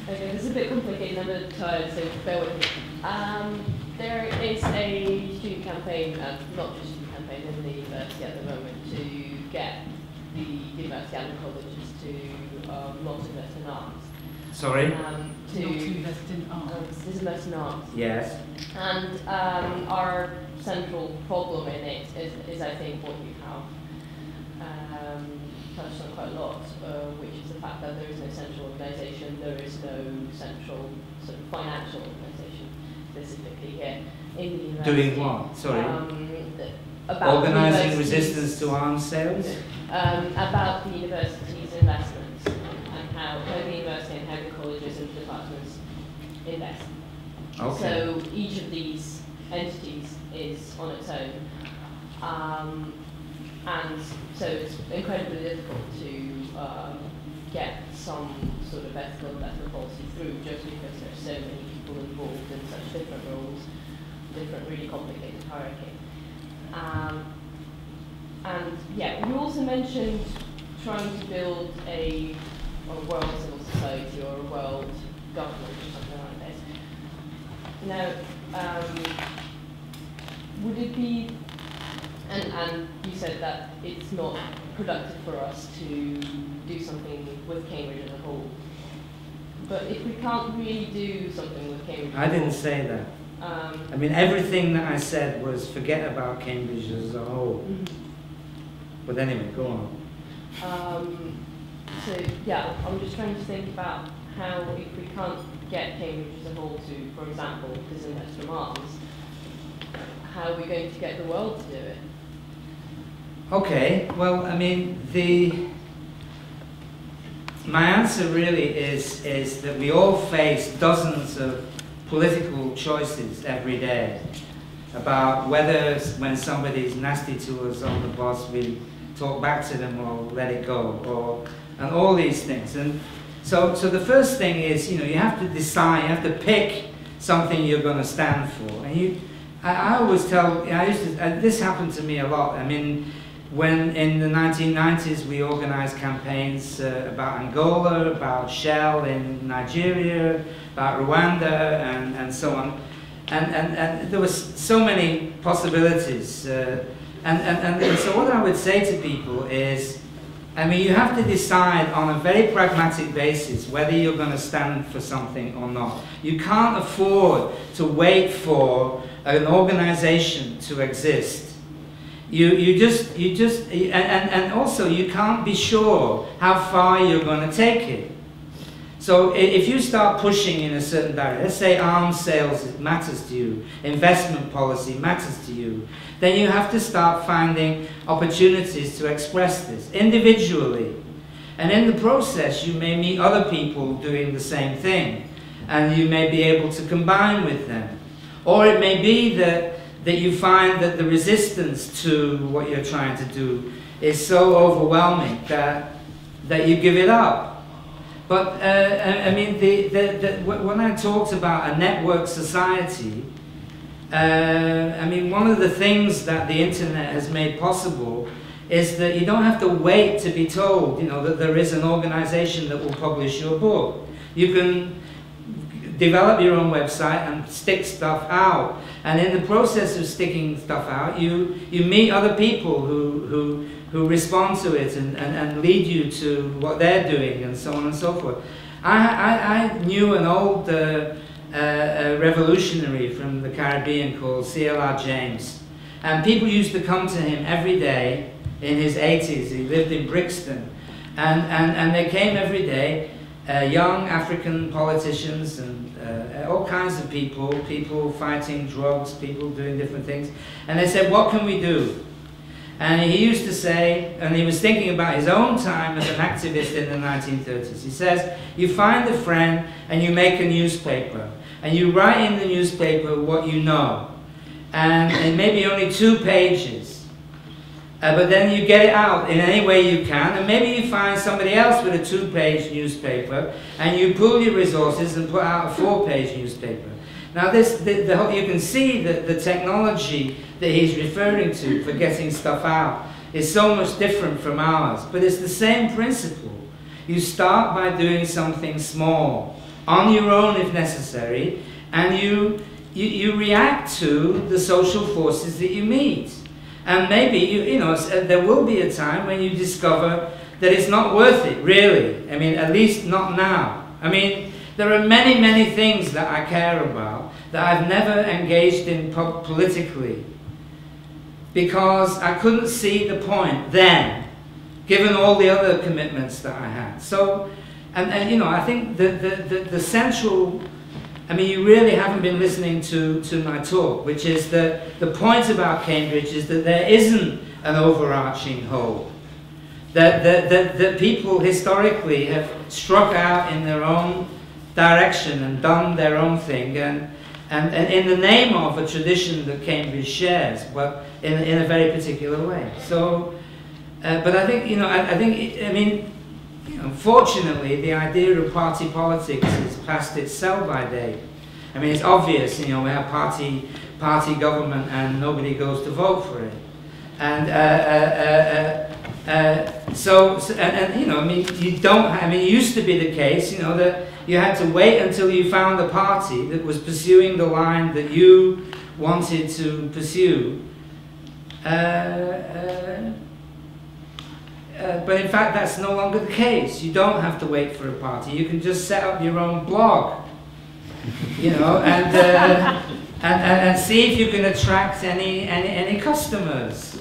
Okay, this is a bit complicated, I'm a bit tired, so bear with me. There is a student campaign, not just student campaign, in the university at the moment to get the university and the colleges to not invest in arts. Sorry? To invest in arts. Invest in arts. Yes. And our central problem in it is I think what you have touched on quite a lot, which is the fact that there is no central organisation, there is no central sort of financial organisation specifically here in the university. Doing what? Sorry? About organising resistance to arms sales? About the university's investments and how the university and how the colleges and departments invest. Okay. So each of these entities is on its own. And so it's incredibly difficult to get some sort of ethical investment policy through just because there's so many people involved in such different roles, different really complicated hierarchy. And yeah, you also mentioned trying to build a world civil society or a world government or something like this. Now, would it be, and you said that it's not productive for us to do something with Cambridge as a whole, but if we can't really do something with Cambridge I didn't say that. I mean, everything that I said was forget about Cambridge as a whole. But anyway, go on. So yeah, I'm just trying to think about how, if we can't get Cambridge as a whole to, for example, disinvest from arms, how are we going to get the world to do it? Okay, well, I mean, my answer really is that we all face dozens of political choices every day about whether when somebody's nasty to us on the bus we talk back to them or let it go, and all these things. And so the first thing is, you know, you have to decide, you have to pick something you're going to stand for. And I always tell, this happened to me a lot. I mean, when in the 1990s we organized campaigns about Angola, about Shell in Nigeria, about Rwanda, and so on, and there was so many possibilities, and so what I would say to people is, I mean, you have to decide on a very pragmatic basis whether you're going to stand for something or not. You can't afford to wait for an organization to exist. And also you can't be sure how far you're going to take it. So if you start pushing in a certain direction, let's say arms sales matters to you, investment policy matters to you, then you have to start finding opportunities to express this individually. And in the process, you may meet other people doing the same thing, and you may be able to combine with them. Or it may be that you find that the resistance to what you're trying to do is so overwhelming that you give it up. But I mean, when I talked about a network society, I mean, one of the things that the internet has made possible is that you don't have to wait to be told, you know, that there is an organization that will publish your book. You can develop your own website and stick stuff out. And in the process of sticking stuff out, you meet other people who respond to it and lead you to what they're doing and so on and so forth. I knew an old revolutionary from the Caribbean called C.L.R. James. And people used to come to him every day in his 80s. He lived in Brixton. And they came every day, young African politicians and all kinds of people fighting drugs, people doing different things. And they said, what can we do? And he used to say, and he was thinking about his own time as an activist in the 1930s. He says, you find a friend and you make a newspaper. And you write in the newspaper what you know. And maybe only 2 pages. But then you get it out in any way you can, and maybe you find somebody else with a 2-page newspaper, and you pool your resources and put out a 4-page newspaper. Now you can see that the technology that he's referring to for getting stuff out is so much different from ours, but it's the same principle. You start by doing something small, on your own if necessary, and you react to the social forces that you meet. And maybe, you know, there will be a time when you discover that it's not worth it, really. I mean, at least not now. I mean, there are many, many things that I care about that I've never engaged in politically, because I couldn't see the point then, given all the other commitments that I had. So, and you know, I think the central, I mean, you really haven't been listening to my talk, which is that the point about Cambridge is that there isn't an overarching whole. That people historically have struck out in their own direction and done their own thing, and in the name of a tradition that Cambridge shares, but in a very particular way. So, but I think, you know, I mean, you know, fortunately, the idea of party politics is past its sell-by date. I mean, it's obvious, you know, we have party government and nobody goes to vote for it. And you know, I mean, you don't. I mean, it used to be the case, you know, that you had to wait until you found a party that was pursuing the line that you wanted to pursue. But in fact, that's no longer the case. You don't have to wait for a party. You can just set up your own blog, you know, and see if you can attract any customers.